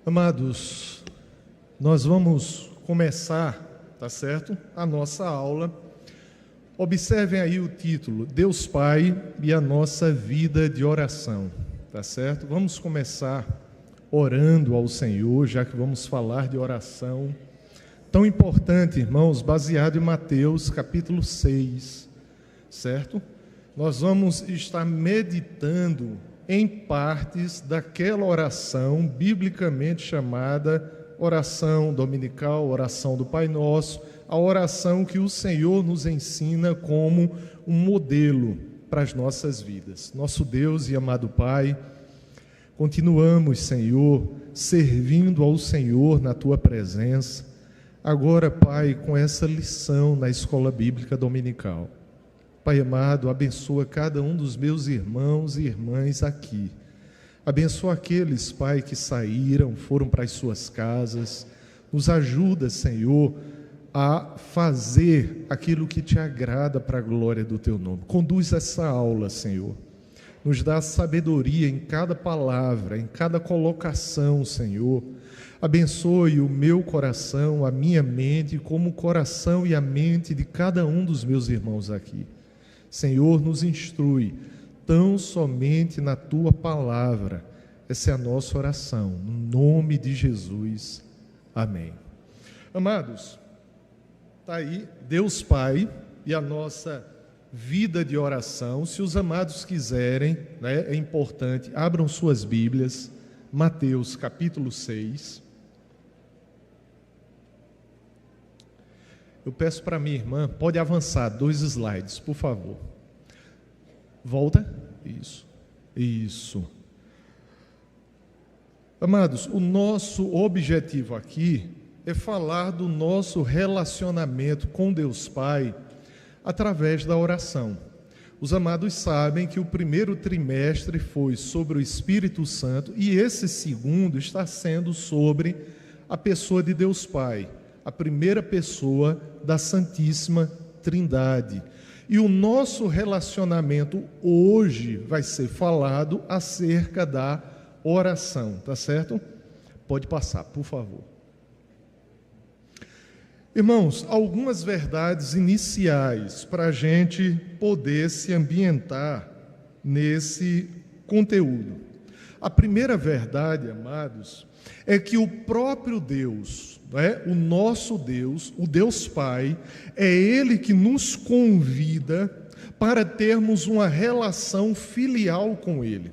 Amados, nós vamos começar, tá certo? A nossa aula. Observem aí o título, Deus Pai e a nossa vida de oração, tá certo? Vamos começar orando ao Senhor, já que vamos falar de oração. Tão importante, irmãos, baseado em Mateus capítulo 6, certo? Nós vamos estar meditando em partes daquela oração biblicamente chamada oração dominical, oração do Pai Nosso, a oração que o Senhor nos ensina como um modelo para as nossas vidas. Nosso Deus e amado Pai, continuamos, Senhor, servindo ao Senhor na Tua presença, agora, Pai, com essa lição na escola bíblica dominical. Pai amado, abençoa cada um dos meus irmãos e irmãs aqui. Abençoa aqueles, Pai, que saíram, foram para as suas casas. Nos ajuda, Senhor, a fazer aquilo que te agrada para a glória do Teu nome. Conduz essa aula, Senhor. Nos dá sabedoria em cada palavra, em cada colocação, Senhor. Abençoe o meu coração, a minha mente, como o coração e a mente de cada um dos meus irmãos aqui. Senhor, nos instrui tão somente na Tua palavra. Essa é a nossa oração, no nome de Jesus. Amém. Amados, está aí Deus Pai e a nossa vida de oração. Se os amados quiserem, é importante, abram suas Bíblias, Mateus capítulo 6. Eu peço para minha irmã, pode avançar 2 slides, por favor. Volta. Isso. Amados, o nosso objetivo aqui é falar do nosso relacionamento com Deus Pai através da oração. Os amados sabem que o primeiro trimestre foi sobre o Espírito Santo e esse segundo está sendo sobre a pessoa de Deus Pai, a primeira pessoa da Santíssima Trindade. E o nosso relacionamento hoje vai ser falado acerca da oração, tá certo? Pode passar, por favor. Irmãos, algumas verdades iniciais para a gente poder se ambientar nesse conteúdo. A primeira verdade, amados, é que o próprio Deus, o nosso Deus, o Deus Pai, é Ele que nos convida para termos uma relação filial com Ele.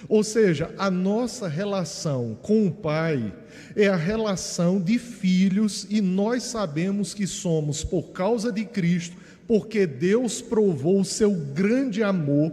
Ou seja, a nossa relação com o Pai é a relação de filhos e nós sabemos que somos por causa de Cristo, porque Deus provou o seu grande amor,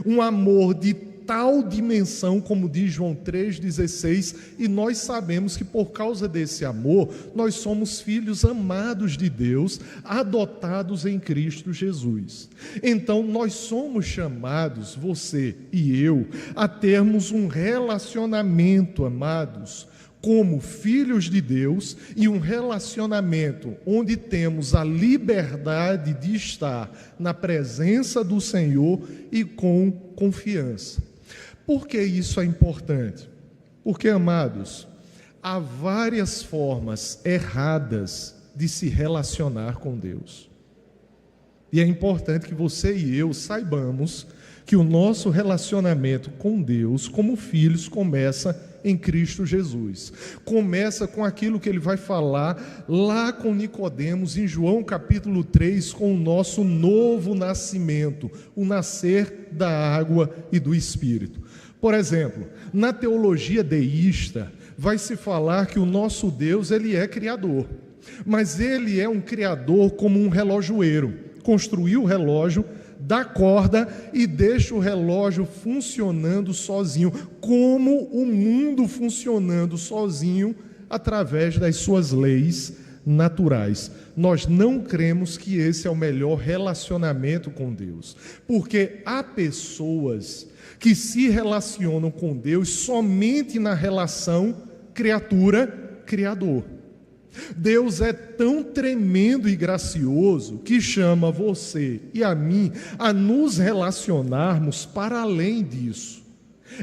um amor de tal dimensão, como diz João 3,16, e nós sabemos que por causa desse amor, nós somos filhos amados de Deus, adotados em Cristo Jesus. Então, nós somos chamados, você e eu, a termos um relacionamento, amados, como filhos de Deus, e um relacionamento onde temos a liberdade de estar na presença do Senhor e com confiança. Por que isso é importante? Porque, amados, há várias formas erradas de se relacionar com Deus. E é importante que você e eu saibamos que o nosso relacionamento com Deus, como filhos, começa em Cristo Jesus. Começa com aquilo que ele vai falar lá com Nicodemos, em João capítulo 3, com o nosso novo nascimento, o nascer da água e do Espírito. Por exemplo, na teologia deísta, vai se falar que o nosso Deus, ele é criador, mas ele é um criador como um relojoeiro, construiu o relógio, dá corda e deixa o relógio funcionando sozinho, como o mundo funcionando sozinho através das suas leis naturais. Nós não cremos que esse é o melhor relacionamento com Deus, porque há pessoas que se relacionam com Deus somente na relação criatura-criador. Deus é tão tremendo e gracioso que chama você e a mim a nos relacionarmos para além disso.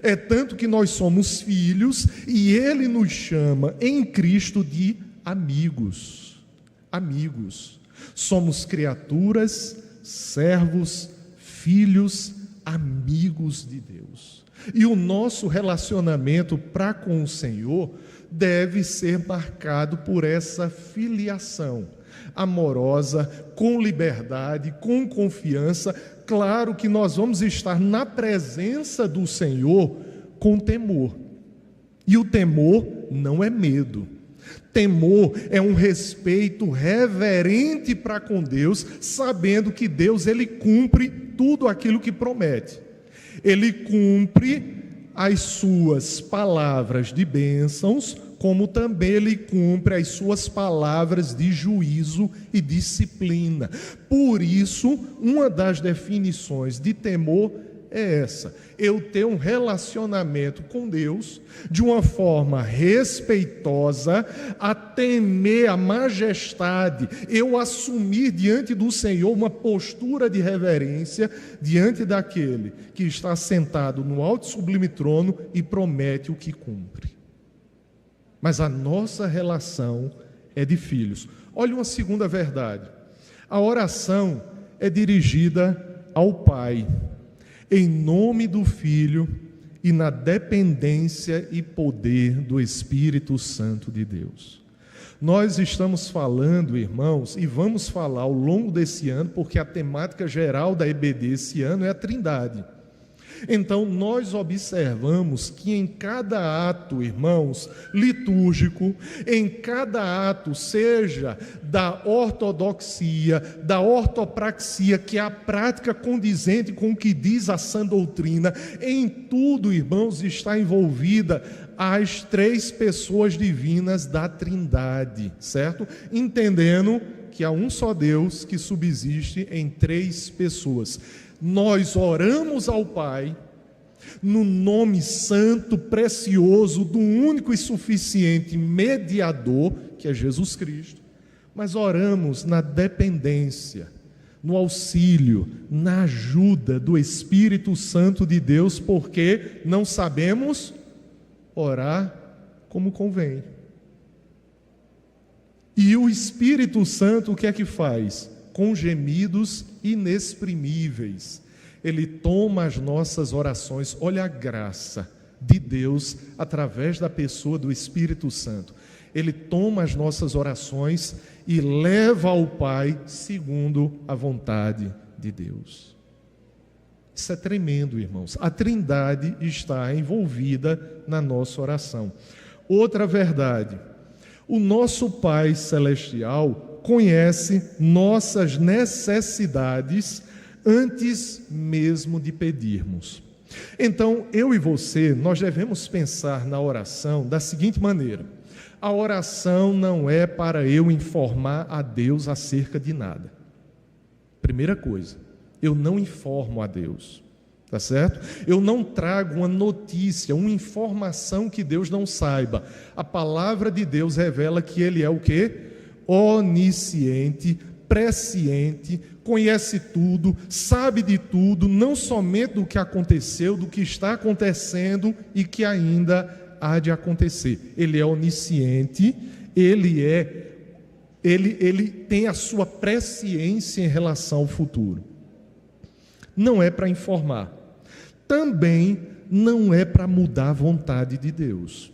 É tanto que nós somos filhos e Ele nos chama em Cristo de amigos. Amigos. Somos criaturas, servos, filhos, amigos de Deus. E o nosso relacionamento para com o Senhor deve ser marcado por essa filiação amorosa, com liberdade, com confiança. Claro que nós vamos estar na presença do Senhor com temor. E o temor não é medo. Temor é um respeito reverente para com Deus, sabendo que Deus, Ele cumpre tudo aquilo que promete. Ele cumpre as suas palavras de bênçãos, como também Ele cumpre as suas palavras de juízo e disciplina. Por isso, uma das definições de temor é essa: eu ter um relacionamento com Deus de uma forma respeitosa, a temer a majestade, eu assumir diante do Senhor uma postura de reverência diante daquele que está sentado no alto e sublime trono e promete o que cumpre. Mas a nossa relação é de filhos. Olha uma segunda verdade: a oração é dirigida ao Pai, em nome do Filho e na dependência e poder do Espírito Santo de Deus. Nós estamos falando, irmãos, e vamos falar ao longo desse ano, porque a temática geral da EBD esse ano é a Trindade. Então, nós observamos que em cada ato, irmãos, litúrgico, em cada ato, seja da ortodoxia, da ortopraxia, que é a prática condizente com o que diz a sã doutrina, em tudo, irmãos, está envolvida as três pessoas divinas da Trindade, certo? Entendendo que há um só Deus que subsiste em três pessoas. Nós oramos ao Pai no nome santo, precioso do único e suficiente mediador, que é Jesus Cristo, mas oramos na dependência, no auxílio, na ajuda do Espírito Santo de Deus, porque não sabemos orar como convém. E o Espírito Santo o que é que faz? Com gemidos inexprimíveis, Ele toma as nossas orações. Olha a graça de Deus através da pessoa do Espírito Santo. Ele toma as nossas orações e leva ao Pai segundo a vontade de Deus. Isso é tremendo, irmãos. A Trindade está envolvida na nossa oração. Outra verdade: o nosso Pai Celestial conhece nossas necessidades antes mesmo de pedirmos. Então, eu e você, nós devemos pensar na oração da seguinte maneira: a oração não é para eu informar a Deus acerca de nada. Primeira coisa, eu não informo a Deus, tá certo? Eu não trago uma notícia, uma informação que Deus não saiba. A palavra de Deus revela que Ele é o quê? Onisciente, presciente, conhece tudo, sabe de tudo, não somente do que aconteceu, do que está acontecendo e que ainda há de acontecer. Ele é onisciente, ele tem a sua presciência em relação ao futuro. Não é para informar, também não é para mudar a vontade de Deus.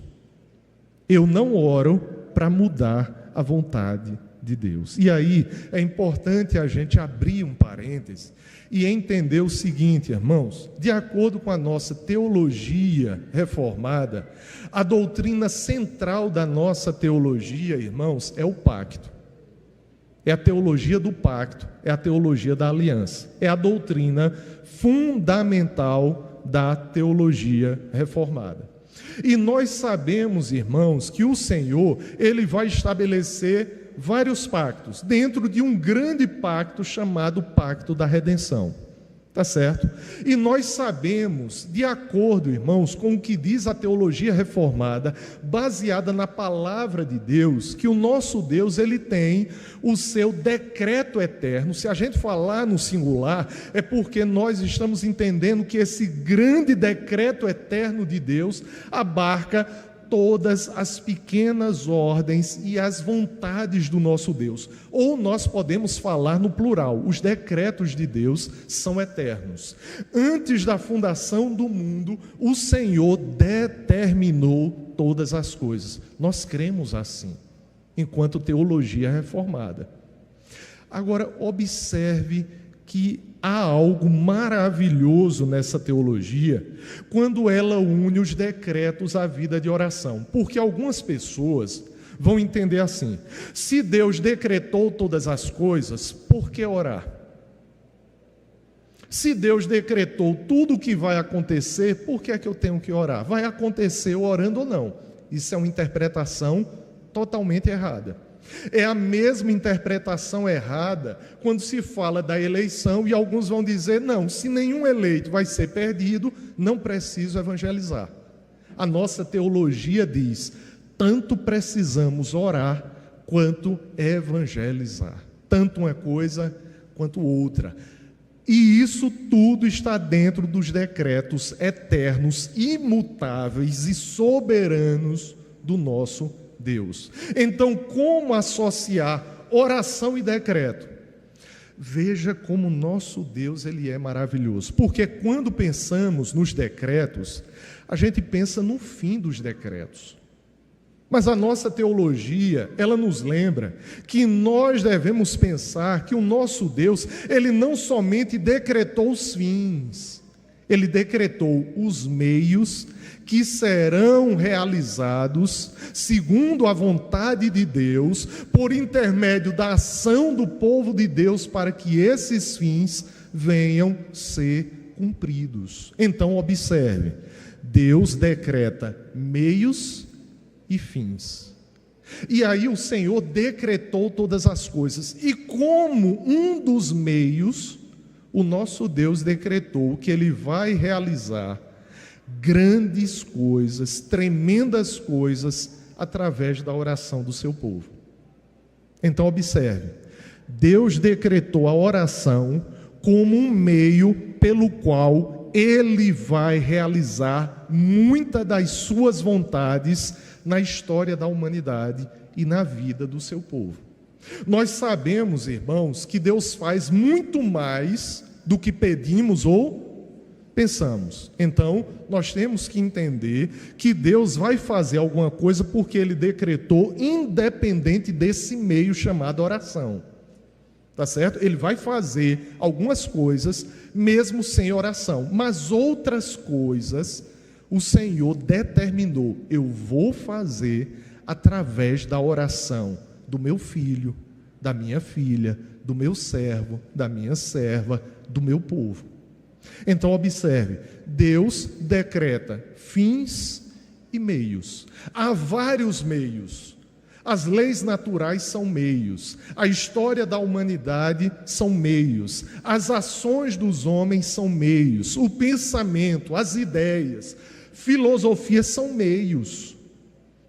Eu não oro para mudar a vontade de Deus. E aí é importante a gente abrir um parêntese e entender o seguinte, irmãos: de acordo com a nossa teologia reformada, a doutrina central da nossa teologia, irmãos, é o pacto. É a teologia do pacto, é a teologia da aliança, é a doutrina fundamental da teologia reformada. E nós sabemos, irmãos, que o Senhor, Ele vai estabelecer vários pactos, dentro de um grande pacto chamado Pacto da Redenção. Tá certo? E nós sabemos, de acordo, irmãos, com o que diz a teologia reformada, baseada na palavra de Deus, que o nosso Deus, ele tem o seu decreto eterno. Se a gente falar no singular, é porque nós estamos entendendo que esse grande decreto eterno de Deus abarca todas as pequenas ordens e as vontades do nosso Deus. Ou nós podemos falar no plural, os decretos de Deus são eternos. Antes da fundação do mundo, o Senhor determinou todas as coisas. Nós cremos assim, enquanto teologia reformada. Agora, observe que há algo maravilhoso nessa teologia quando ela une os decretos à vida de oração, porque algumas pessoas vão entender assim: se Deus decretou todas as coisas, por que orar? Se Deus decretou tudo o que vai acontecer, por que é que eu tenho que orar? Vai acontecer orando ou não? Isso é uma interpretação totalmente errada. É a mesma interpretação errada quando se fala da eleição e alguns vão dizer: não, se nenhum eleito vai ser perdido, não preciso evangelizar. A nossa teologia diz: tanto precisamos orar quanto evangelizar, tanto uma coisa quanto outra. E isso tudo está dentro dos decretos eternos, imutáveis e soberanos do nosso Deus. Então, como associar oração e decreto? Veja como nosso Deus, ele é maravilhoso. Porque quando pensamos nos decretos, a gente pensa no fim dos decretos. Mas a nossa teologia, ela nos lembra que nós devemos pensar que o nosso Deus, ele não somente decretou os fins, ele decretou os meios que serão realizados segundo a vontade de Deus, por intermédio da ação do povo de Deus, para que esses fins venham ser cumpridos. Então, observe, Deus decreta meios e fins. E aí o Senhor decretou todas as coisas, e como um dos meios, o nosso Deus decretou que Ele vai realizar grandes coisas, tremendas coisas, através da oração do seu povo. Então observe, Deus decretou a oração como um meio pelo qual Ele vai realizar muitas das suas vontades na história da humanidade e na vida do seu povo. Nós sabemos, irmãos, que Deus faz muito mais do que pedimos ou pensamos. Então, nós temos que entender que Deus vai fazer alguma coisa porque Ele decretou, independente desse meio chamado oração. Tá certo? Ele vai fazer algumas coisas mesmo sem oração, mas outras coisas o Senhor determinou: eu vou fazer através da oração do meu filho, da minha filha, do meu servo, da minha serva, do meu povo. Então observe, Deus decreta fins e meios. Há vários meios. As leis naturais são meios, a história da humanidade são meios, as ações dos homens são meios, o pensamento, as ideias, filosofias são meios.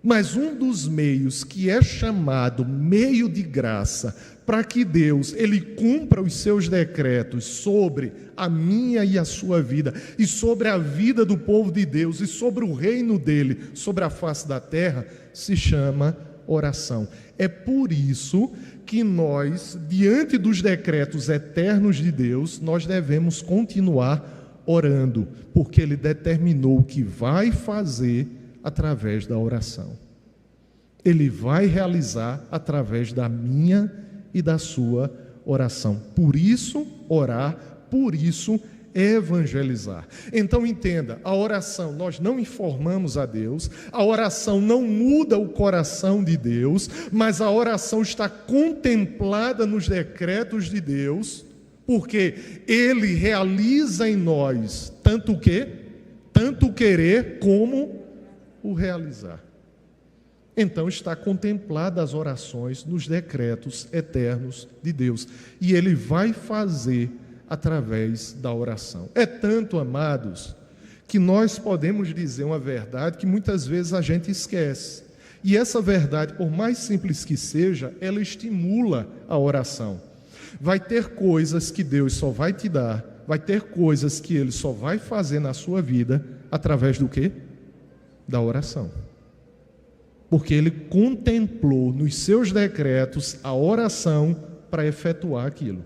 Mas um dos meios que é chamado meio de graça, para que Deus ele cumpra os seus decretos sobre a minha e a sua vida, e sobre a vida do povo de Deus, e sobre o reino dele, sobre a face da terra, se chama oração. É por isso que nós, diante dos decretos eternos de Deus, nós devemos continuar orando, porque Ele determinou o que vai fazer através da oração. Ele vai realizar através da minha e da sua oração. Por isso, orar, por isso, evangelizar. Então entenda, a oração, nós não informamos a Deus, a oração não muda o coração de Deus, mas a oração está contemplada nos decretos de Deus, porque Ele realiza em nós tanto o quê? Tanto o querer como o realizar. Então está contemplada as orações nos decretos eternos de Deus, e Ele vai fazer através da oração. É tanto, amados, que nós podemos dizer uma verdade que muitas vezes a gente esquece. E essa verdade, por mais simples que seja, ela estimula a oração. Vai ter coisas que Deus só vai te dar, vai ter coisas que Ele só vai fazer na sua vida através do quê? Da oração. Porque Ele contemplou nos seus decretos a oração para efetuar aquilo.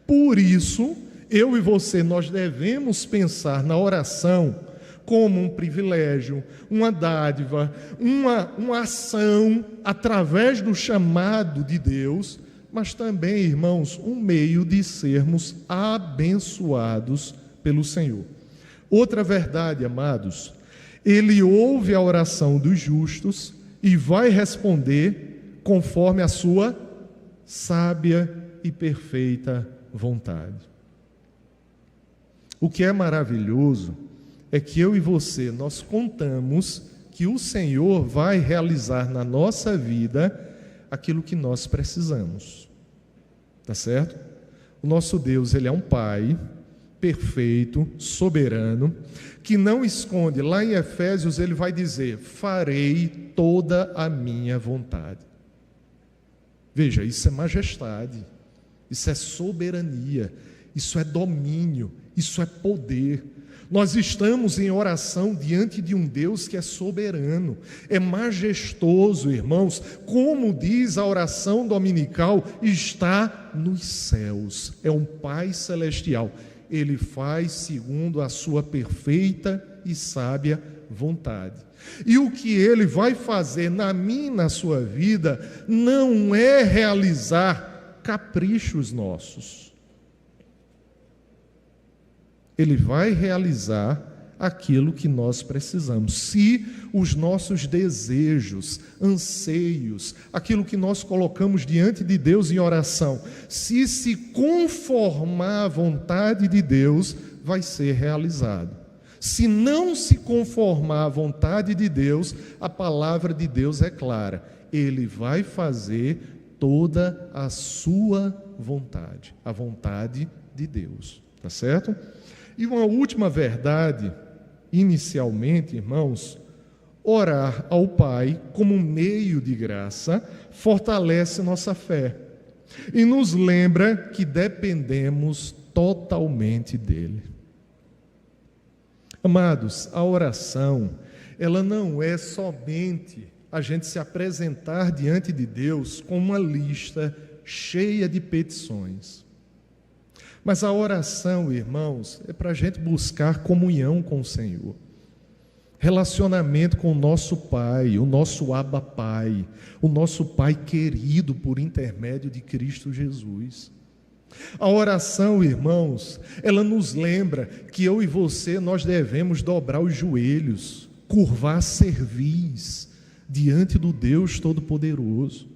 Por isso, eu e você, nós devemos pensar na oração como um privilégio, uma dádiva, uma ação através do chamado de Deus, mas também, irmãos, um meio de sermos abençoados pelo Senhor. Outra verdade, amados, Ele ouve a oração dos justos e vai responder conforme a sua sábia e perfeita vontade. O que é maravilhoso é que eu e você, nós contamos que o Senhor vai realizar na nossa vida aquilo que nós precisamos. Tá certo? O nosso Deus, Ele é um Pai perfeito, soberano, que não esconde. Lá em Efésios ele vai dizer: farei toda a minha vontade. Veja, isso é majestade, isso é soberania, isso é domínio, isso é poder. Nós estamos em oração diante de um Deus que é soberano, é majestoso, irmãos, como diz a oração dominical, está nos céus, é um Pai celestial. Ele faz segundo a sua perfeita e sábia vontade. E o que Ele vai fazer na minha e na sua vida não é realizar caprichos nossos. Ele vai realizar aquilo que nós precisamos. Se os nossos desejos, anseios, aquilo que nós colocamos diante de Deus em oração, se conformar à vontade de Deus, vai ser realizado. Se não se conformar à vontade de Deus, a palavra de Deus é clara: Ele vai fazer toda a sua vontade, a vontade de Deus. Tá certo? E uma última verdade, inicialmente, irmãos, orar ao Pai como meio de graça fortalece nossa fé e nos lembra que dependemos totalmente dEle. Amados, a oração, ela não é somente a gente se apresentar diante de Deus com uma lista cheia de petições. Mas a oração, irmãos, é para a gente buscar comunhão com o Senhor, relacionamento com o nosso Pai, o nosso Abba Pai, o nosso Pai querido por intermédio de Cristo Jesus. A oração, irmãos, ela nos lembra que eu e você, nós devemos dobrar os joelhos, curvar a cerviz diante do Deus Todo-Poderoso.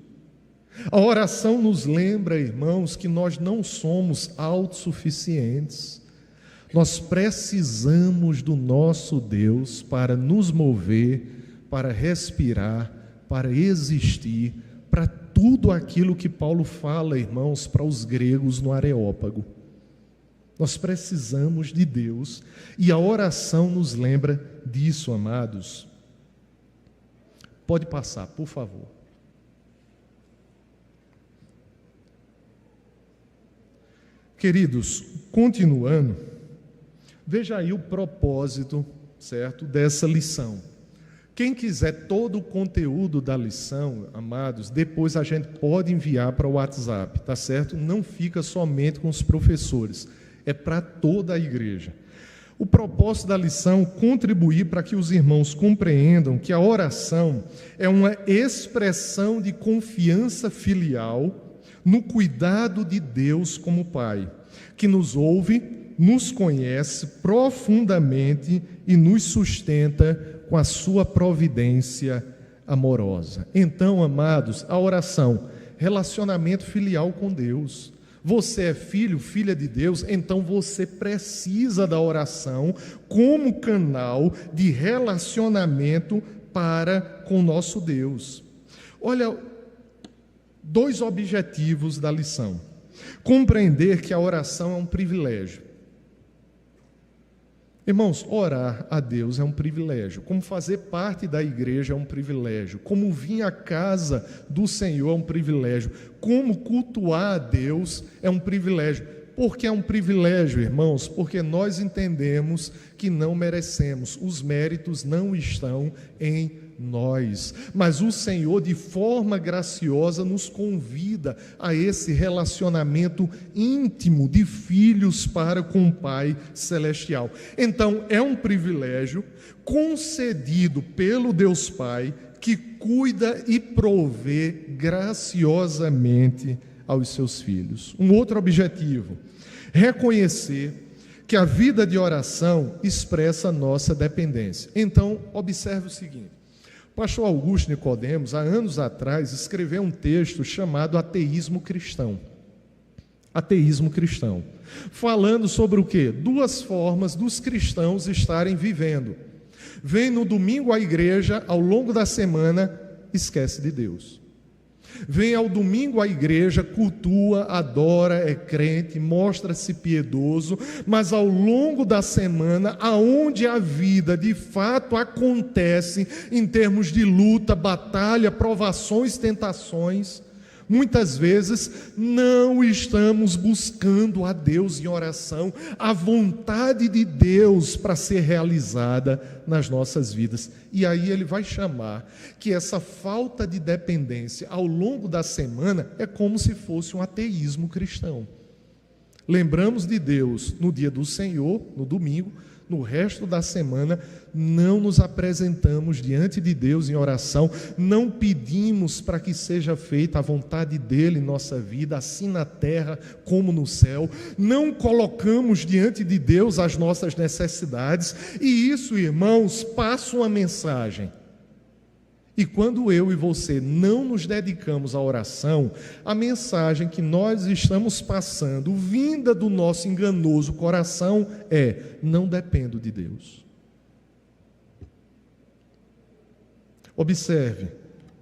A oração nos lembra, irmãos, que nós não somos autossuficientes. Nós precisamos do nosso Deus para nos mover, para respirar, para existir, para tudo aquilo que Paulo fala, irmãos, para os gregos no Areópago. Nós precisamos de Deus e a oração nos lembra disso, amados. Pode passar, por favor. Queridos, continuando, veja aí o propósito, certo, dessa lição. Quem quiser todo o conteúdo da lição, amados, depois a gente pode enviar para o WhatsApp, tá certo? Não fica somente com os professores, é para toda a igreja. O propósito da lição é contribuir para que os irmãos compreendam que a oração é uma expressão de confiança filial no cuidado de Deus como Pai, que nos ouve, nos conhece profundamente e nos sustenta com a sua providência amorosa. Então, amados, a oração, relacionamento filial com Deus. Você é filho, filha de Deus, então você precisa da oração como canal de relacionamento para com o nosso Deus. Olha, 2 objetivos da lição. Compreender que a oração é um privilégio. Irmãos, orar a Deus é um privilégio. Como fazer parte da igreja é um privilégio. Como vir à casa do Senhor é um privilégio. Como cultuar a Deus é um privilégio. Por que é um privilégio, irmãos? Porque nós entendemos que não merecemos. Os méritos não estão em nós. Mas o Senhor, de forma graciosa, nos convida a esse relacionamento íntimo de filhos para com o Pai Celestial. Então, é um privilégio concedido pelo Deus Pai, que cuida e provê graciosamente aos seus filhos. Um outro objetivo: reconhecer que a vida de oração expressa a nossa dependência. Então, observe o seguinte: o pastor Augusto Nicodemos, há anos atrás, escreveu um texto chamado Ateísmo Cristão. Ateísmo cristão. Falando sobre o quê? Duas formas dos cristãos estarem vivendo. Vem no domingo à igreja, ao longo da semana, esquece de Deus. Vem ao domingo à igreja, cultua, adora, é crente, mostra-se piedoso, mas ao longo da semana, aonde a vida de fato acontece em termos de luta, batalha, provações, tentações, muitas vezes não estamos buscando a Deus em oração, a vontade de Deus para ser realizada nas nossas vidas. E aí ele vai chamar que essa falta de dependência ao longo da semana é como se fosse um ateísmo cristão. Lembramos de Deus no dia do Senhor, no domingo. No resto da semana, não nos apresentamos diante de Deus em oração, não pedimos para que seja feita a vontade dEle em nossa vida, assim na terra como no céu, não colocamos diante de Deus as nossas necessidades, e isso, irmãos, passa uma mensagem. E quando eu e você não nos dedicamos à oração, a mensagem que nós estamos passando, vinda do nosso enganoso coração, é: não dependo de Deus. Observe,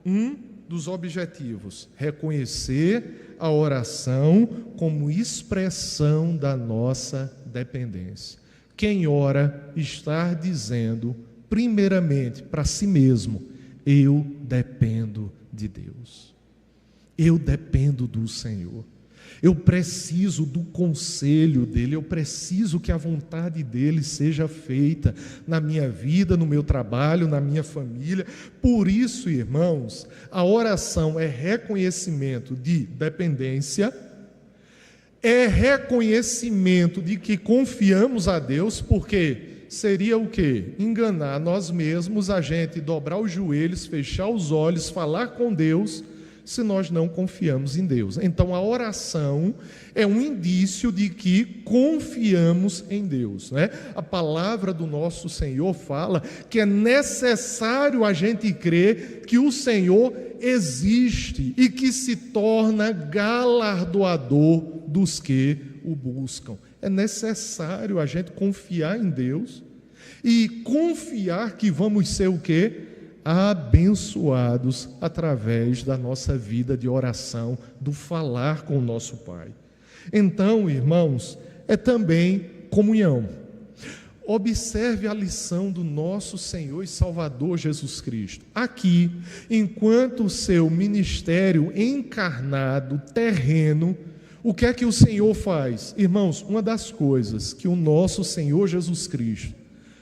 um dos objetivos: reconhecer a oração como expressão da nossa dependência. Quem ora está dizendo, primeiramente, para si mesmo: eu dependo de Deus, eu dependo do Senhor, eu preciso do conselho dEle, eu preciso que a vontade dEle seja feita na minha vida, no meu trabalho, na minha família. Por isso, irmãos, a oração é reconhecimento de dependência, é reconhecimento de que confiamos a Deus, porque seria o quê? Enganar nós mesmos, a gente dobrar os joelhos, fechar os olhos, falar com Deus, se nós não confiamos em Deus. Então a oração é um indício de que confiamos em Deus, né? A palavra do nosso Senhor fala que é necessário a gente crer que o Senhor existe e que se torna galardoador dos que o buscam. É necessário a gente confiar em Deus e confiar que vamos ser o quê? Abençoados através da nossa vida de oração, do falar com o nosso Pai. Então, irmãos, é também comunhão. Observe a lição do nosso Senhor e Salvador Jesus Cristo. Aqui, enquanto o seu ministério encarnado, terreno, o que é que o Senhor faz? Irmãos, uma das coisas que o nosso Senhor Jesus Cristo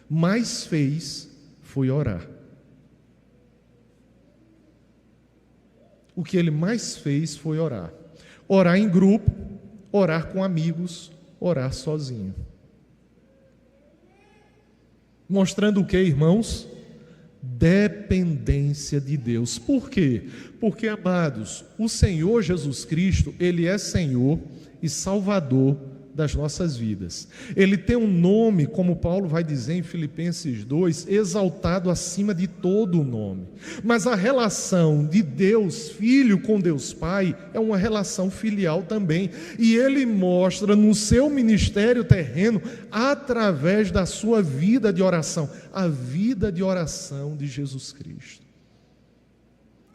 mais fez foi orar. O que ele mais fez foi orar. Orar em grupo, orar com amigos, orar sozinho. Mostrando o que, irmãos? Dependência de Deus. Por quê? Porque, amados, o Senhor Jesus Cristo, Ele é Senhor e Salvador das nossas vidas. Ele tem um nome, como Paulo vai dizer em Filipenses 2, exaltado acima de todo o nome. Mas a relação de Deus Filho com Deus Pai é uma relação filial também. E Ele mostra no seu ministério terreno, através da sua vida de oração, a vida de oração de Jesus Cristo.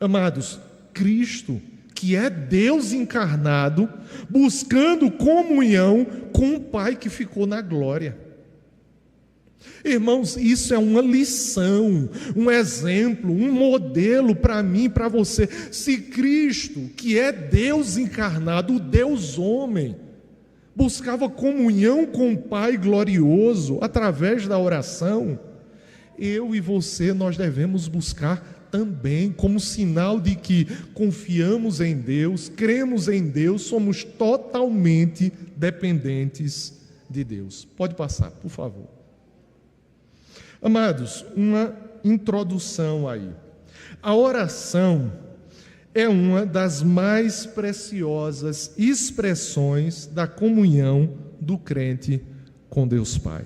Amados, Cristo que é Deus encarnado, buscando comunhão com o Pai que ficou na glória. Irmãos, isso é uma lição, um exemplo, um modelo para mim e para você. Se Cristo, que é Deus encarnado, o Deus homem, buscava comunhão com o Pai glorioso através da oração, eu e você, nós devemos buscar também, como sinal de que confiamos em Deus, cremos em Deus, somos totalmente dependentes de Deus. Pode passar, por favor. Amados, uma introdução aí. A oração é uma das mais preciosas expressões da comunhão do crente com Deus Pai.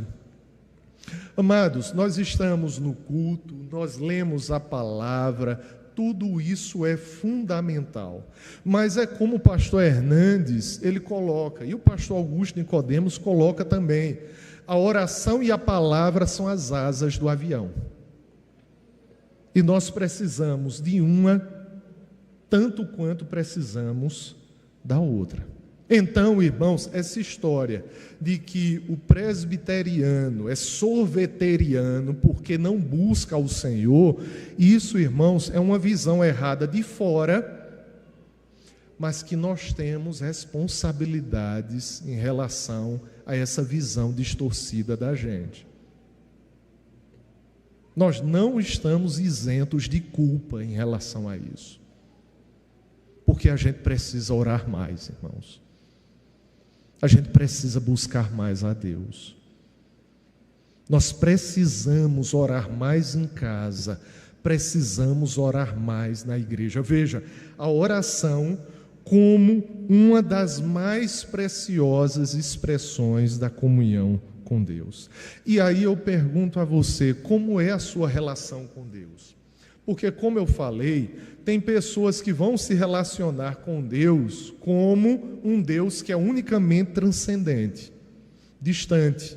Amados, nós estamos no culto, nós lemos a palavra, tudo isso é fundamental. Mas é como o pastor Hernandes, ele coloca, e o pastor Augusto Nicodemos coloca também, a oração e a palavra são as asas do avião. E nós precisamos de uma, tanto quanto precisamos da outra. Então, irmãos, essa história de que o presbiteriano é sorveteriano porque não busca o Senhor, isso, irmãos, é uma visão errada de fora, mas que nós temos responsabilidades em relação a essa visão distorcida da gente. Nós não estamos isentos de culpa em relação a isso, porque a gente precisa orar mais, irmãos. A gente precisa buscar mais a Deus. Nós precisamos orar mais em casa, precisamos orar mais na igreja. Veja, a oração como uma das mais preciosas expressões da comunhão com Deus. E aí eu pergunto a você, como é a sua relação com Deus? Porque, como eu falei, tem pessoas que vão se relacionar com Deus como um Deus que é unicamente transcendente, distante.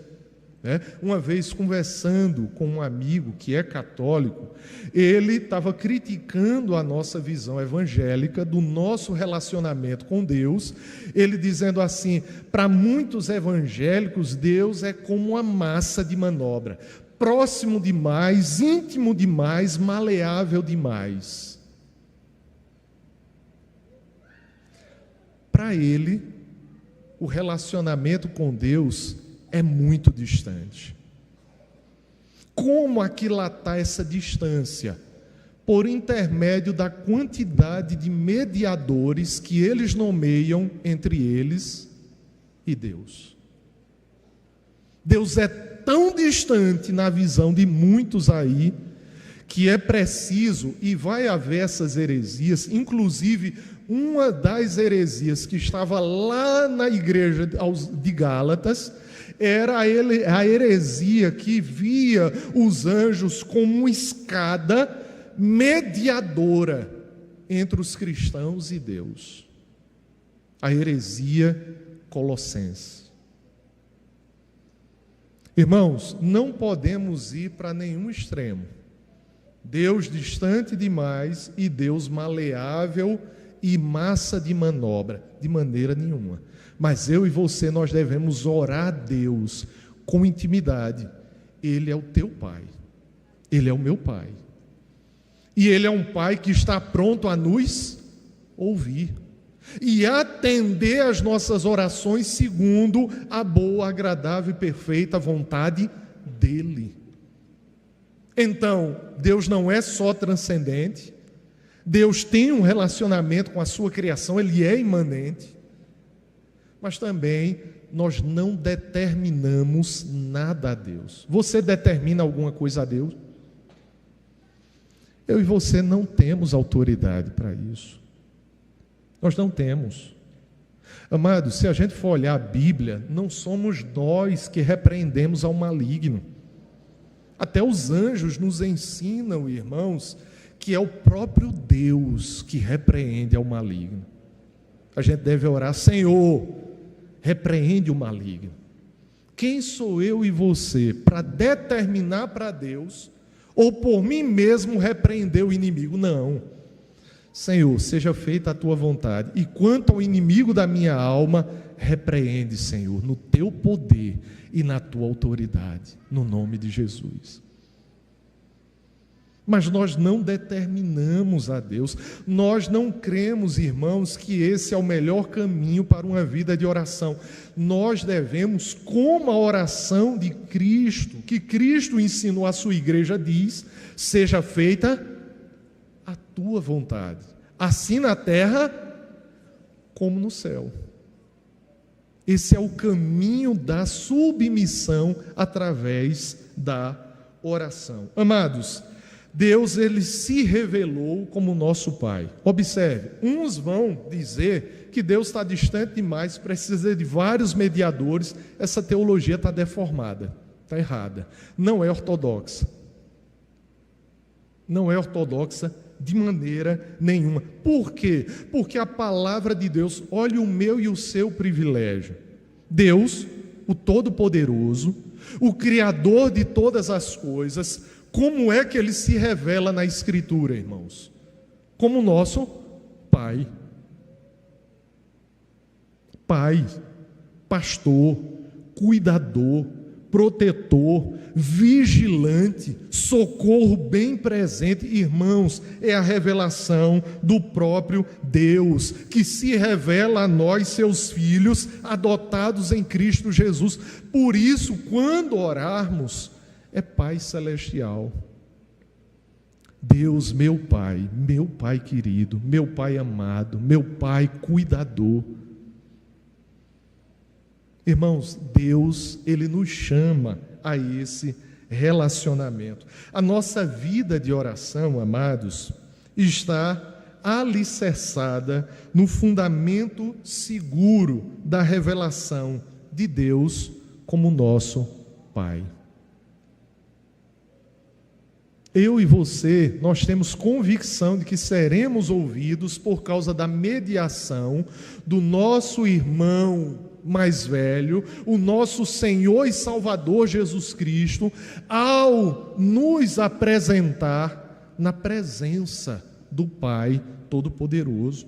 Uma vez conversando com um amigo que é católico, ele estava criticando a nossa visão evangélica do nosso relacionamento com Deus, ele dizendo assim, para muitos evangélicos, Deus é como uma massa de manobra, próximo demais, íntimo demais, maleável demais. Para ele, o relacionamento com Deus é muito distante. Como aquilatar essa distância? Por intermédio da quantidade de mediadores que eles nomeiam entre eles e Deus. Deus é tão distante na visão de muitos aí, que é preciso, e vai haver essas heresias, inclusive uma das heresias que estava lá na igreja de Gálatas, era a heresia que via os anjos como uma escada mediadora entre os cristãos e Deus. A heresia colossense. Irmãos, não podemos ir para nenhum extremo. Deus distante demais e Deus maleável e massa de manobra, de maneira nenhuma. Mas eu e você, nós devemos orar a Deus com intimidade. Ele é o teu Pai, Ele é o meu Pai, e Ele é um Pai que está pronto a nos ouvir e atender as nossas orações segundo a boa, agradável e perfeita vontade dEle. Então, Deus não é só transcendente, Deus tem um relacionamento com a sua criação, Ele é imanente, mas também nós não determinamos nada a Deus. Você determina alguma coisa a Deus? Eu e você não temos autoridade para isso. Nós não temos. Amados, se a gente for olhar a Bíblia, não somos nós que repreendemos ao maligno. Até os anjos nos ensinam, irmãos, que é o próprio Deus que repreende ao maligno. A gente deve orar, Senhor, repreende o maligno. Quem sou eu e você para determinar para Deus, ou por mim mesmo repreender o inimigo? Não. Senhor, seja feita a tua vontade. E quanto ao inimigo da minha alma, repreende, Senhor, no teu poder e na tua autoridade, no nome de Jesus. Mas nós não determinamos a Deus, nós não cremos, irmãos, que esse é o melhor caminho para uma vida de oração. Nós devemos, como a oração de Cristo, que Cristo ensinou à sua igreja, diz: seja feita a tua vontade, assim na terra como no céu. Esse é o caminho da submissão através da oração. Amados, Deus, ele se revelou como nosso Pai. Observe, uns vão dizer que Deus está distante demais, precisa de vários mediadores. Essa teologia está deformada, está errada, não é ortodoxa. Não é ortodoxa de maneira nenhuma. Por quê? Porque a palavra de Deus, olha o meu e o seu privilégio. Deus, o Todo-Poderoso, o Criador de todas as coisas, como é que ele se revela na Escritura, irmãos? Como nosso Pai. Pai, pastor, cuidador, protetor, vigilante, socorro bem presente. Irmãos, é a revelação do próprio Deus, que se revela a nós, seus filhos, adotados em Cristo Jesus. Por isso, quando orarmos, é Pai Celestial. Deus, meu Pai querido, meu Pai amado, meu Pai cuidador. Irmãos, Deus, ele nos chama a esse relacionamento. A nossa vida de oração, amados, está alicerçada no fundamento seguro da revelação de Deus como nosso Pai. Eu e você, nós temos convicção de que seremos ouvidos por causa da mediação do nosso irmão mais velho, o nosso Senhor e Salvador Jesus Cristo, ao nos apresentar na presença do Pai Todo-Poderoso.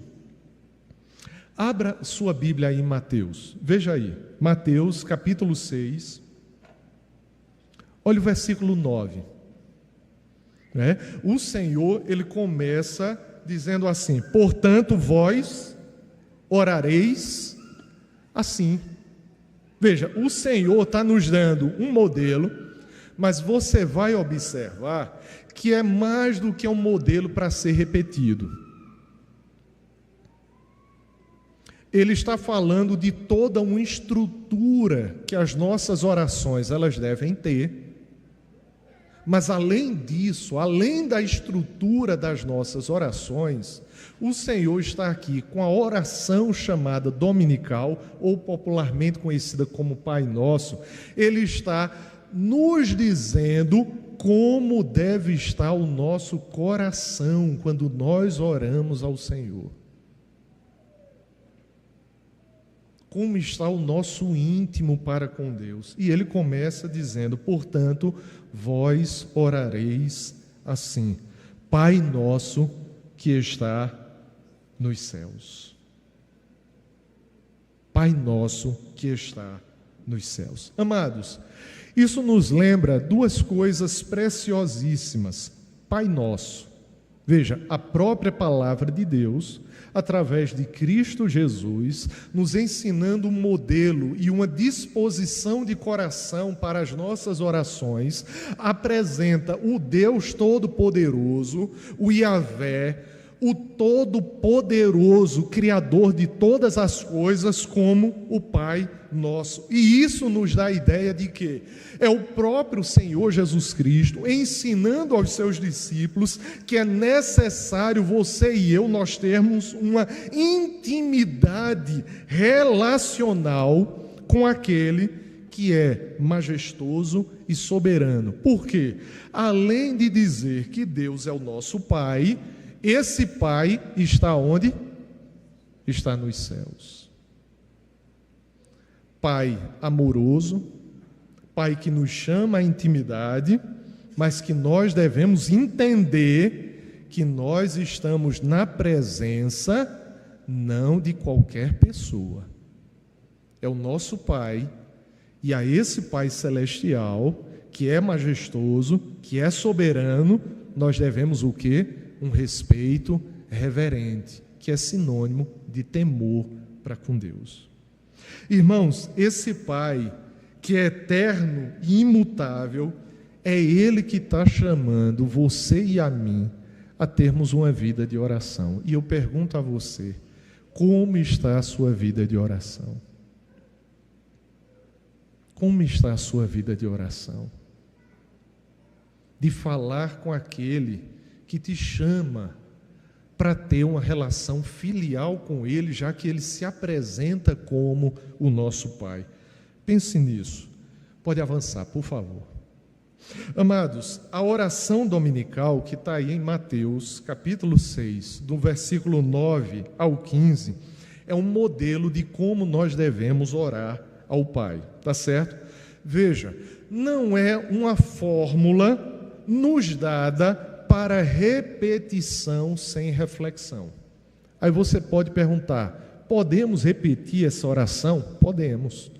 Abra sua Bíblia aí em Mateus, veja aí, Mateus capítulo 6, olha o versículo 9. O Senhor, ele começa dizendo assim: portanto vós orareis assim. Veja, o Senhor está nos dando um modelo, mas você vai observar que é mais do que um modelo para ser repetido. Ele está falando de toda uma estrutura que as nossas orações elas devem ter. Mas além disso, além da estrutura das nossas orações, o Senhor está aqui com a oração chamada dominical, ou popularmente conhecida como Pai Nosso. Ele está nos dizendo como deve estar o nosso coração quando nós oramos ao Senhor. Como está o nosso íntimo para com Deus. E ele começa dizendo: portanto, vós orareis assim: Pai nosso que está nos céus. Pai nosso que está nos céus. Amados, isso nos lembra duas coisas preciosíssimas. Pai nosso. Veja, a própria palavra de Deus, através de Cristo Jesus, nos ensinando um modelo e uma disposição de coração para as nossas orações, apresenta o Deus Todo-Poderoso, o Yahvé, o Todo-Poderoso, Criador de todas as coisas, como o Pai Nosso. E isso nos dá a ideia de que é o próprio Senhor Jesus Cristo ensinando aos seus discípulos que é necessário você e eu nós termos uma intimidade relacional com aquele que é majestoso e soberano. Por quê? Além de dizer que Deus é o nosso Pai, esse Pai está onde? Está nos céus. Pai amoroso, Pai que nos chama à intimidade, mas que nós devemos entender que nós estamos na presença não de qualquer pessoa. É o nosso Pai, e a esse Pai celestial, que é majestoso, que é soberano, nós devemos o quê? Um respeito reverente, que é sinônimo de temor para com Deus. Irmãos, esse Pai, que é eterno e imutável, é Ele que está chamando você e a mim a termos uma vida de oração. E eu pergunto a você, como está a sua vida de oração? Como está a sua vida de oração? De falar com aquele que te chama para ter uma relação filial com Ele, já que Ele se apresenta como o nosso Pai. Pense nisso. Pode avançar, por favor. Amados, a oração dominical que está aí em Mateus, capítulo 6, do versículo 9 ao 15, é um modelo de como nós devemos orar ao Pai, tá certo? Veja, não é uma fórmula nos dada para repetição sem reflexão. Aí você pode perguntar, podemos repetir essa oração? Podemos.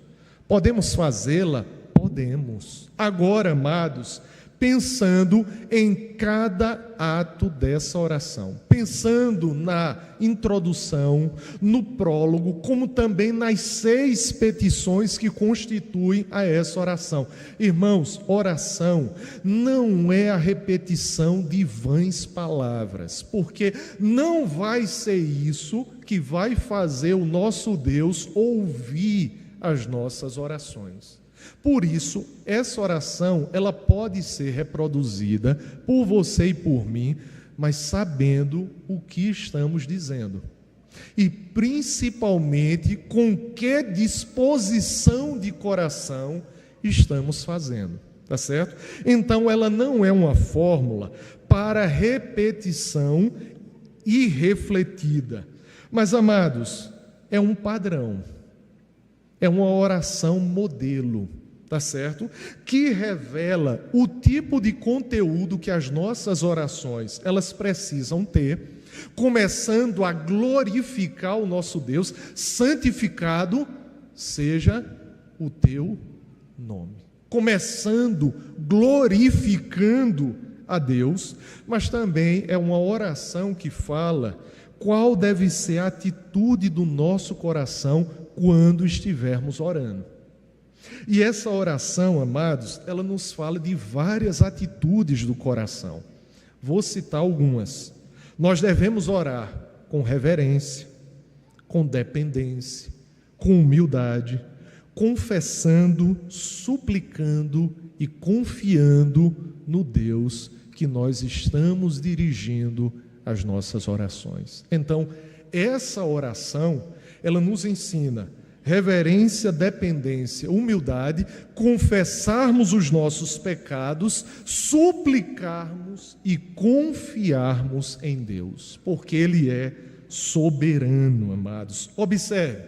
Podemos fazê-la? Podemos. Agora, amados, pensando em cada ato dessa oração, pensando na introdução, no prólogo, como também nas 6 petições que constituem a essa oração. Irmãos, oração não é a repetição de vãs palavras, porque não vai ser isso que vai fazer o nosso Deus ouvir as nossas orações. Por isso, essa oração, ela pode ser reproduzida por você e por mim, mas sabendo o que estamos dizendo. E principalmente com que disposição de coração estamos fazendo, tá certo? Então, ela não é uma fórmula para repetição irrefletida. Mas, amados, é um padrão. É uma oração modelo, tá certo? Que revela o tipo de conteúdo que as nossas orações, elas precisam ter, começando a glorificar o nosso Deus, santificado seja o teu nome. Começando glorificando a Deus, mas também é uma oração que fala qual deve ser a atitude do nosso coração quando estivermos orando. E essa oração, amados, ela nos fala de várias atitudes do coração. Vou citar algumas. Nós devemos orar com reverência, com dependência, com humildade, confessando, suplicando e confiando no Deus que nós estamos dirigindo as nossas orações. Então, essa oração, ela nos ensina reverência, dependência, humildade, confessarmos os nossos pecados, suplicarmos e confiarmos em Deus, porque Ele é soberano, amados. Observe,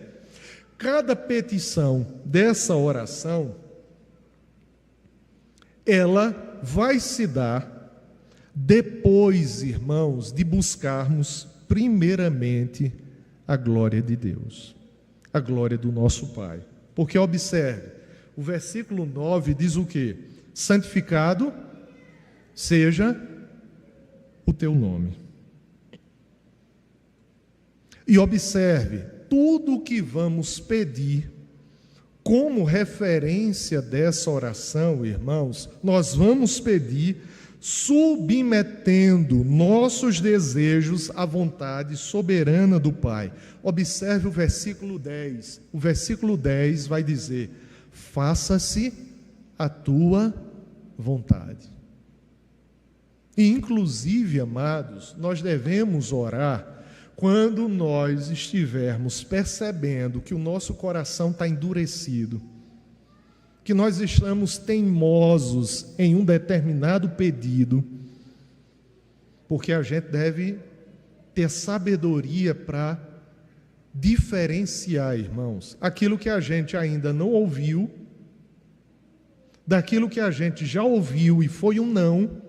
cada petição dessa oração, ela vai se dar depois, irmãos, de buscarmos primeiramente a glória de Deus, a glória do nosso Pai. Porque observe, o versículo 9 diz o quê? Santificado seja o teu nome. E observe, tudo o que vamos pedir como referência dessa oração, irmãos, nós vamos pedir submetendo nossos desejos à vontade soberana do Pai. Observe o versículo 10. O versículo 10 vai dizer: faça-se a tua vontade. E, inclusive, amados, nós devemos orar quando nós estivermos percebendo que o nosso coração está endurecido, que nós estamos teimosos em um determinado pedido, porque a gente deve ter sabedoria para diferenciar, irmãos, aquilo que a gente ainda não ouviu, daquilo que a gente já ouviu e foi um não,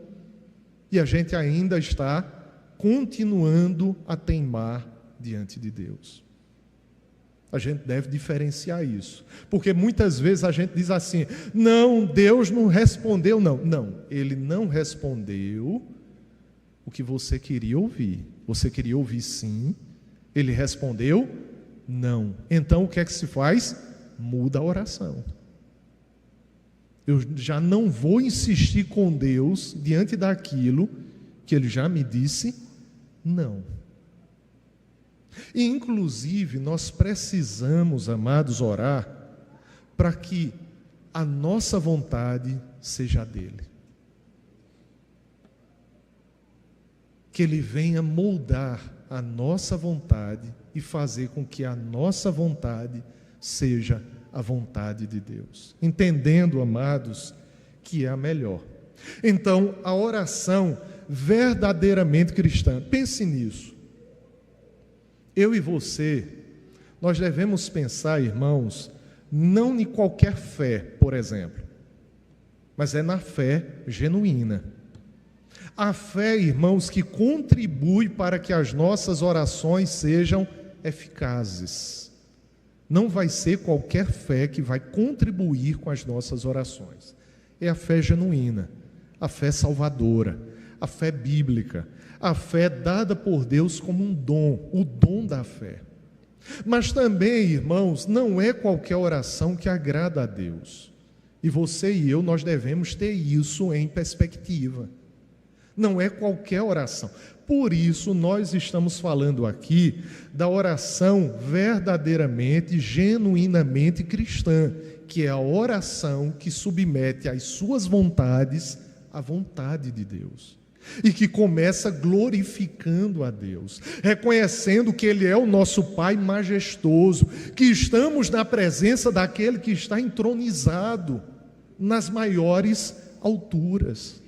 e a gente ainda está continuando a teimar diante de Deus. A gente deve diferenciar isso, porque muitas vezes a gente diz assim: não, Deus não respondeu. Não, Ele não respondeu o que você queria ouvir. Você queria ouvir sim, Ele respondeu não. Então o que é que se faz? Muda a oração. Eu já não vou insistir com Deus diante daquilo que Ele já me disse não. E, inclusive, nós precisamos, amados, orar para que a nossa vontade seja a dele. Que Ele venha moldar a nossa vontade e fazer com que a nossa vontade seja a vontade de Deus. Entendendo, amados, que é a melhor. Então, a oração verdadeiramente cristã, pense nisso. Eu e você, nós devemos pensar, irmãos, não em qualquer fé, por exemplo, mas é na fé genuína. A fé, irmãos, que contribui para que as nossas orações sejam eficazes. Não vai ser qualquer fé que vai contribuir com as nossas orações. É a fé genuína, a fé salvadora, a fé bíblica, a fé dada por Deus como um dom, o dom da fé. Mas também, irmãos, não é qualquer oração que agrada a Deus. E você e eu, nós devemos ter isso em perspectiva. Não é qualquer oração. Por isso, nós estamos falando aqui da oração verdadeiramente, genuinamente cristã, que é a oração que submete as suas vontades à vontade de Deus. E que começa glorificando a Deus, reconhecendo que Ele é o nosso Pai majestoso, que estamos na presença daquele que está entronizado nas maiores alturas.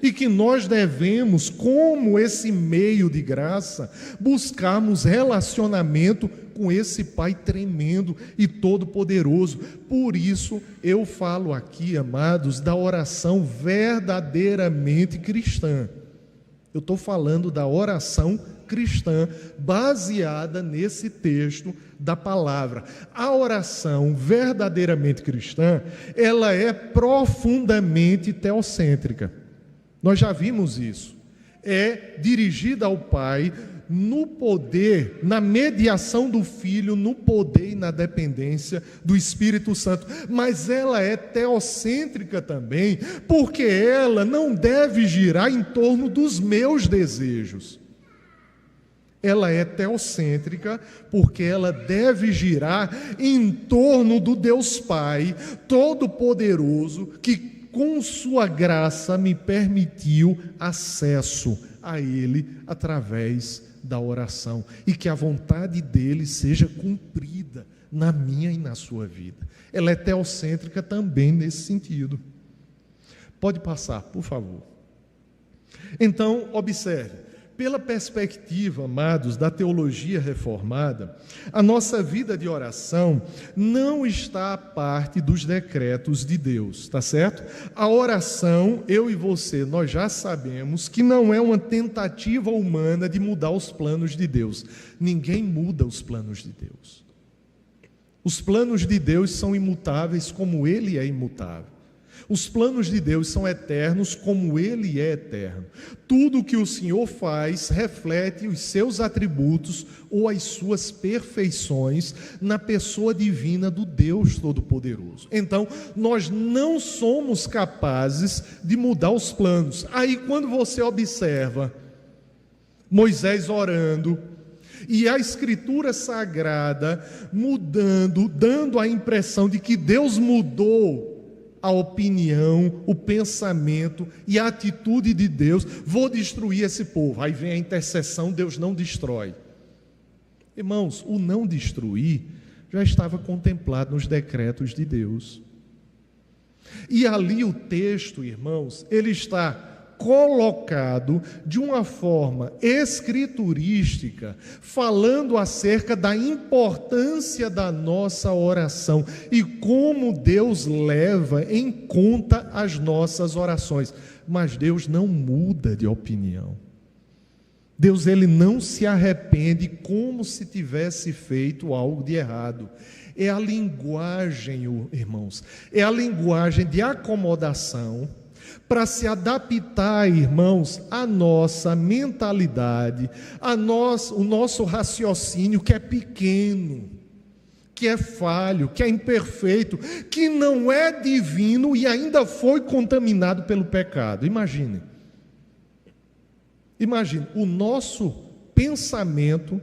E que nós devemos, como esse meio de graça, buscarmos relacionamento com esse Pai tremendo e todo-poderoso. Por isso eu falo aqui, amados, da oração verdadeiramente cristã. Eu estou falando da oração cristã baseada nesse texto da palavra. A oração verdadeiramente cristã, ela é profundamente teocêntrica. Nós já vimos isso. É dirigida ao Pai no poder, na mediação do Filho, no poder e na dependência do Espírito Santo. Mas ela é teocêntrica também, porque ela não deve girar em torno dos meus desejos. Ela é teocêntrica porque ela deve girar em torno do Deus Pai Todo-Poderoso, que com sua graça me permitiu acesso a Ele através da oração, e que a vontade dEle seja cumprida na minha e na sua vida. Ela é teocêntrica também nesse sentido. Pode passar, por favor. Então, observe. Pela perspectiva, amados, da teologia reformada, a nossa vida de oração não está à parte dos decretos de Deus, tá certo? A oração, eu e você, nós já sabemos que não é uma tentativa humana de mudar os planos de Deus. Ninguém muda os planos de Deus. Os planos de Deus são imutáveis como Ele é imutável. Os planos de Deus são eternos como Ele é eterno. Tudo o que o Senhor faz reflete os seus atributos ou as suas perfeições na pessoa divina do Deus Todo-Poderoso. Então, nós não somos capazes de mudar os planos. Aí, quando você observa Moisés orando, e a Escritura Sagrada mudando, dando a impressão de que Deus mudou a opinião, o pensamento e a atitude de Deus, vou destruir esse povo. Aí vem a intercessão, Deus não destrói. Irmãos, o não destruir já estava contemplado nos decretos de Deus. E ali o texto, irmãos, ele está colocado de uma forma escriturística, falando acerca da importância da nossa oração e como Deus leva em conta as nossas orações. Mas Deus não muda de opinião. Deus, ele não se arrepende como se tivesse feito algo de errado. É a linguagem, irmãos, é a linguagem de acomodação para se adaptar, irmãos, à nossa mentalidade, o nosso raciocínio que é pequeno, que é falho, que é imperfeito, que não é divino e ainda foi contaminado pelo pecado. Imagine, o nosso pensamento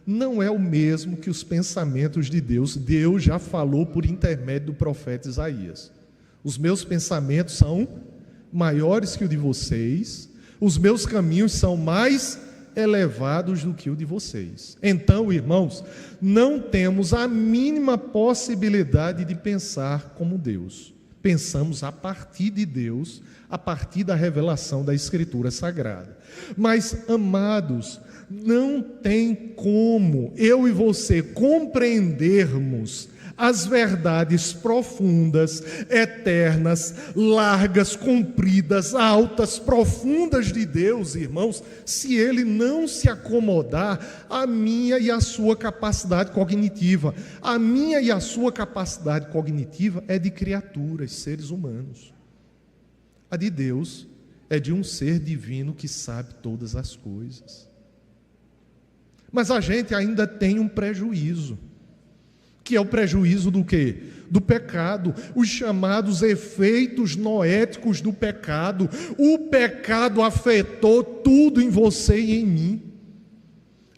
não é o mesmo que os pensamentos de Deus. Deus já falou por intermédio do profeta Isaías: os meus pensamentos são maiores que o de vocês, os meus caminhos são mais elevados do que o de vocês. Então, irmãos, não temos a mínima possibilidade de pensar como Deus. Pensamos a partir de Deus, a partir da revelação da Escritura Sagrada. Mas, amados, não tem como eu e você compreendermos as verdades profundas, eternas, largas, compridas, altas, profundas de Deus, irmãos, se Ele não se acomodar à minha e à sua capacidade cognitiva. A minha e a sua capacidade cognitiva é de criaturas, seres humanos. A de Deus é de um ser divino que sabe todas as coisas. Mas a gente ainda tem um prejuízo, que é o prejuízo do quê? Do pecado, os chamados efeitos noéticos do pecado. O pecado afetou tudo em você e em mim.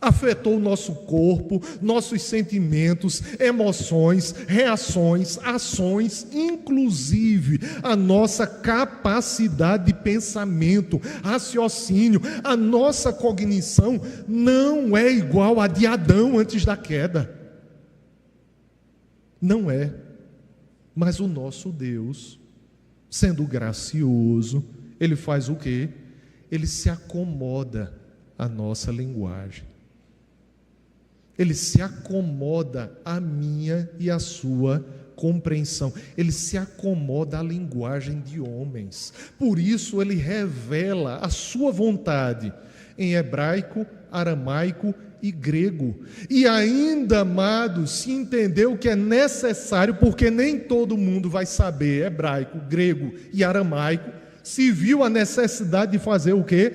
Afetou o nosso corpo, nossos sentimentos, emoções, reações, ações, inclusive a nossa capacidade de pensamento, raciocínio. A nossa cognição não é igual à de Adão antes da queda. Não é. Mas o nosso Deus, sendo gracioso, Ele faz o quê? Ele se acomoda à nossa linguagem. Ele se acomoda à minha e à sua compreensão. Ele se acomoda à linguagem de homens. Por isso ele revela a sua vontade em hebraico, aramaico e grego. E ainda, amados, se entendeu que é necessário, porque nem todo mundo vai saber hebraico, grego e aramaico, se viu a necessidade de fazer o quê?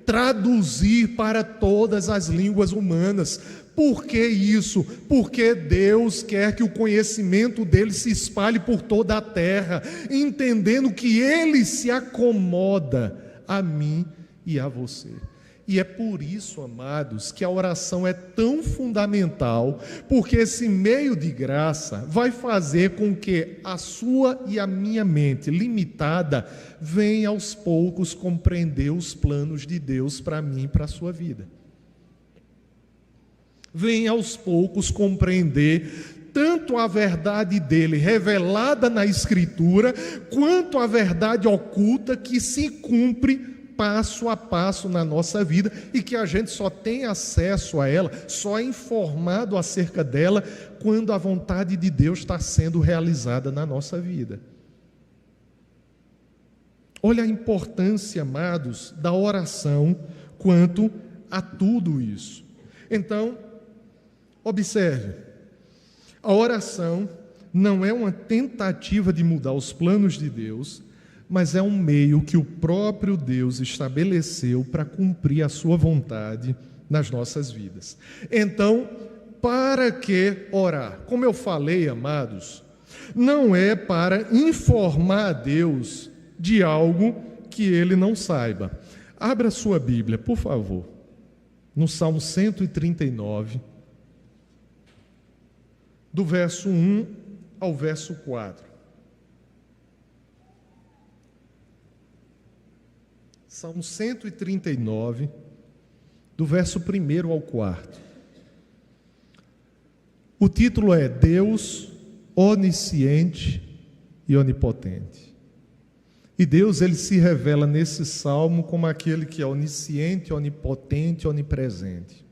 Traduzir para todas as línguas humanas. Por que isso? Porque Deus quer que o conhecimento dele se espalhe por toda a terra, entendendo que ele se acomoda a mim e a você. E é por isso, amados, que a oração é tão fundamental, porque esse meio de graça vai fazer com que a sua e a minha mente limitada venha aos poucos compreender os planos de Deus para mim e para a sua vida. Venha aos poucos compreender tanto a verdade dele revelada na Escritura, quanto a verdade oculta que se cumpre passo a passo na nossa vida e que a gente só tem acesso a ela, só é informado acerca dela quando a vontade de Deus está sendo realizada na nossa vida. Olha a importância, amados, da oração quanto a tudo isso. Então, observe, a oração não é uma tentativa de mudar os planos de Deus, mas é um meio que o próprio Deus estabeleceu para cumprir a sua vontade nas nossas vidas. Então, para que orar? Como eu falei, amados, não é para informar a Deus de algo que Ele não saiba. Abra sua Bíblia, por favor, no Salmo 139, do verso 1 ao verso 4. Salmo 139, do verso 1 ao 4. O título é Deus onisciente e onipotente. E Deus, ele se revela nesse salmo como aquele que é onisciente, onipotente, onipresente.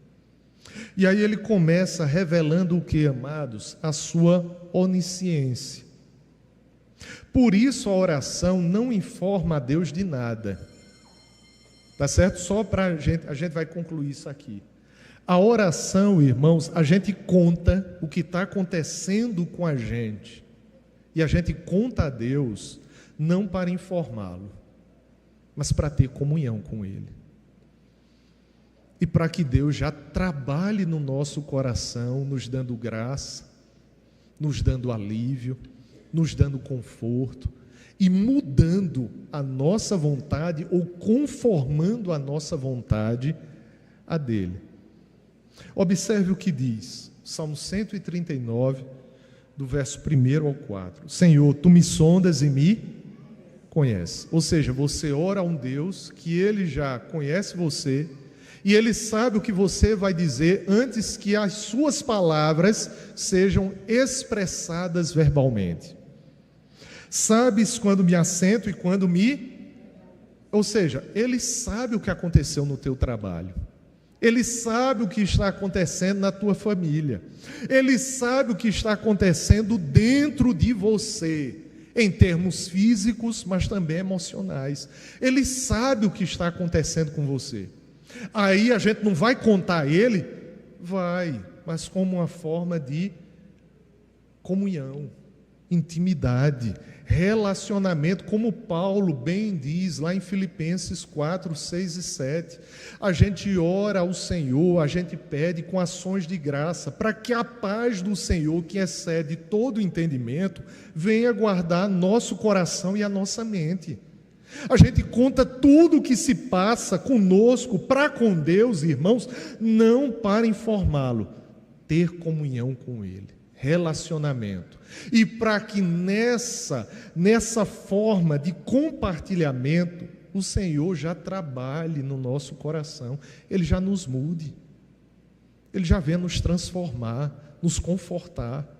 E aí ele começa revelando o que, amados? A sua onisciência. Por isso a oração não informa a Deus de nada. Tá certo? Só para a gente vai concluir isso aqui. A oração, irmãos, a gente conta o que está acontecendo com a gente. E a gente conta a Deus não para informá-lo, mas para ter comunhão com Ele. E para que Deus já trabalhe no nosso coração, nos dando graça, nos dando alívio, nos dando conforto e mudando a nossa vontade ou conformando a nossa vontade a dele. Observe o que diz, Salmo 139, do verso 1 ao 4. Senhor, tu me sondas e me conheces. Ou seja, você ora a um Deus que Ele já conhece você e Ele sabe o que você vai dizer antes que as suas palavras sejam expressadas verbalmente. Sabes quando me assento e quando me... Ou seja, Ele sabe o que aconteceu no teu trabalho. Ele sabe o que está acontecendo na tua família. Ele sabe o que está acontecendo dentro de você, em termos físicos, mas também emocionais. Ele sabe o que está acontecendo com você. Aí a gente não vai contar a Ele? Vai, mas como uma forma de comunhão, intimidade, relacionamento, como Paulo bem diz lá em Filipenses 4, 6 e 7. A gente ora ao Senhor, a gente pede com ações de graça, para que a paz do Senhor, que excede todo o entendimento, venha guardar nosso coração e a nossa mente. A gente conta tudo o que se passa conosco, para com Deus, irmãos, não para informá-lo, ter comunhão com Ele, relacionamento. E para que nessa forma de compartilhamento, o Senhor já trabalhe no nosso coração, Ele já nos mude, Ele já venha nos transformar, nos confortar.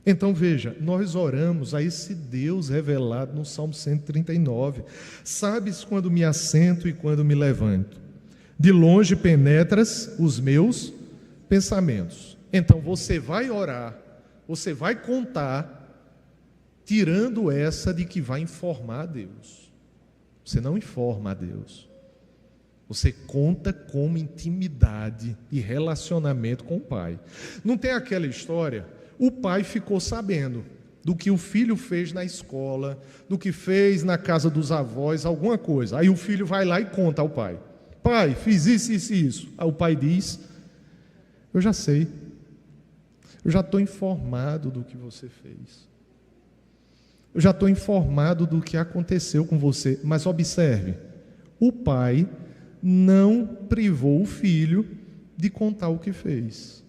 Então veja, nós oramos a esse Deus revelado no Salmo 139. Sabes quando me assento e quando me levanto. De longe penetras os meus pensamentos. Então você vai orar, você vai contar, tirando essa de que vai informar a Deus. Você não informa a Deus. Você conta como intimidade e relacionamento com o Pai. Não tem aquela história... O pai ficou sabendo do que o filho fez na escola, do que fez na casa dos avós, alguma coisa. Aí o filho vai lá e conta ao pai. Pai, fiz isso, isso e isso. Aí o pai diz, eu já sei. Eu já estou informado do que você fez. Eu já estou informado do que aconteceu com você. Mas observe, o pai não privou o filho de contar o que fez.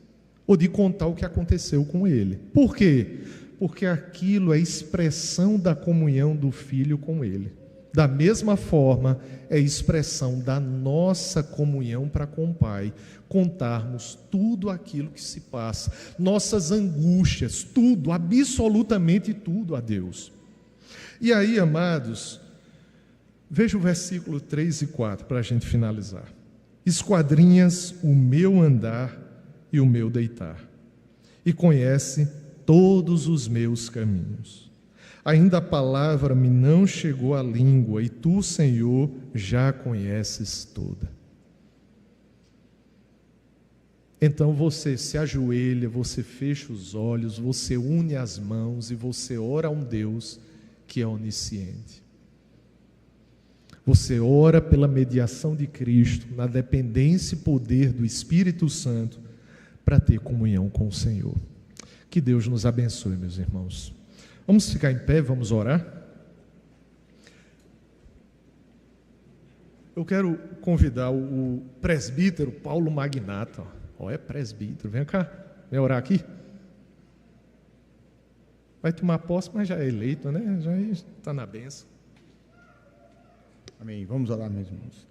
Ou de contar o que aconteceu com ele. Por quê? Porque aquilo é expressão da comunhão do filho com ele. Da mesma forma, é expressão da nossa comunhão para com o Pai. Contarmos tudo aquilo que se passa, nossas angústias, tudo, absolutamente tudo a Deus. E aí, amados, veja o versículo 3 e 4 para a gente finalizar. Esquadrinhas o meu andar e o meu deitar, e conhece todos os meus caminhos. Ainda a palavra me não chegou à língua, e tu, Senhor, já conheces toda. Então você se ajoelha, você fecha os olhos, você une as mãos e você ora a um Deus que é onisciente. Você ora pela mediação de Cristo, na dependência e poder do Espírito Santo, para ter comunhão com o Senhor. Que Deus nos abençoe, meus irmãos. Vamos ficar em pé, vamos orar? Eu quero convidar o presbítero Paulo Magnata. É presbítero, vem cá, vem orar aqui. Vai tomar posse, mas já é eleito, né? Já está na bênção. Amém. Vamos orar, meus irmãos.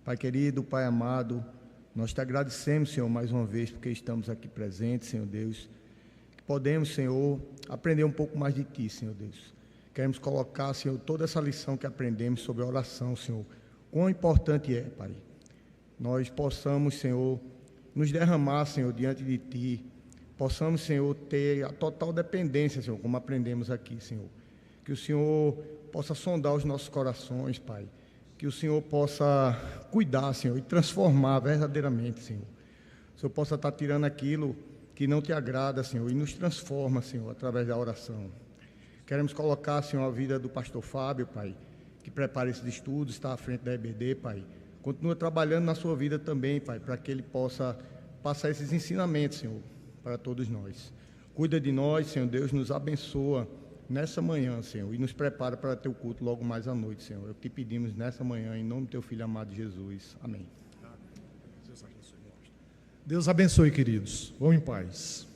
Pai querido, Pai amado, nós te agradecemos, Senhor, mais uma vez, porque estamos aqui presentes, Senhor Deus, que podemos, Senhor, aprender um pouco mais de Ti, Senhor Deus. Queremos colocar, Senhor, toda essa lição que aprendemos sobre a oração, Senhor, quão importante é, Pai. Nós possamos, Senhor, nos derramar, Senhor, diante de Ti, possamos, Senhor, ter a total dependência, Senhor, como aprendemos aqui, Senhor. Que o Senhor possa sondar os nossos corações, Pai. Que que o Senhor possa cuidar, Senhor, e transformar verdadeiramente, Senhor. O Senhor possa estar tirando aquilo que não te agrada, Senhor, e nos transforma, Senhor, através da oração. Queremos colocar, Senhor, a vida do pastor Fábio, Pai, que prepara esses estudos, está à frente da EBD, Pai. Continua trabalhando na sua vida também, Pai, para que ele possa passar esses ensinamentos, Senhor, para todos nós. Cuida de nós, Senhor Deus, nos abençoa nessa manhã, Senhor, e nos prepara para ter o culto logo mais à noite, Senhor. É o que pedimos nessa manhã, em nome do teu Filho amado Jesus. Amém. Deus abençoe, queridos. Vão em paz.